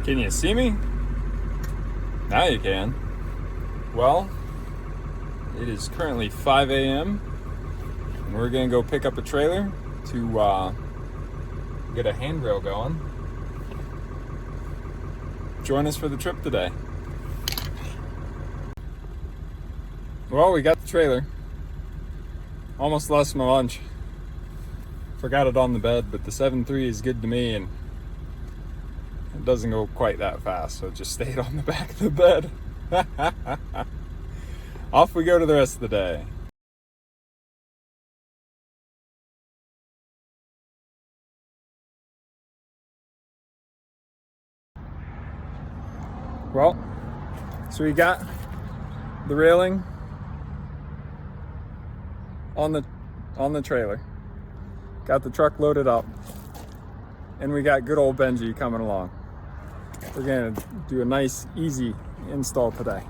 Can you see me? Now you can. Well, it is currently 5 a.m. and we're gonna go pick up a trailer to get a handrail going. Join us for the trip today. Well, we got the trailer. Almost lost my lunch. Forgot it on the bed, but the 7.3 is good to me and it doesn't go quite that fast, so it just stayed on the back of the bed. Off we go to the rest of the day. Well, so we got the railing on the trailer. Got the truck loaded up. And we got good old Benji coming along. We're gonna do a nice, easy install today.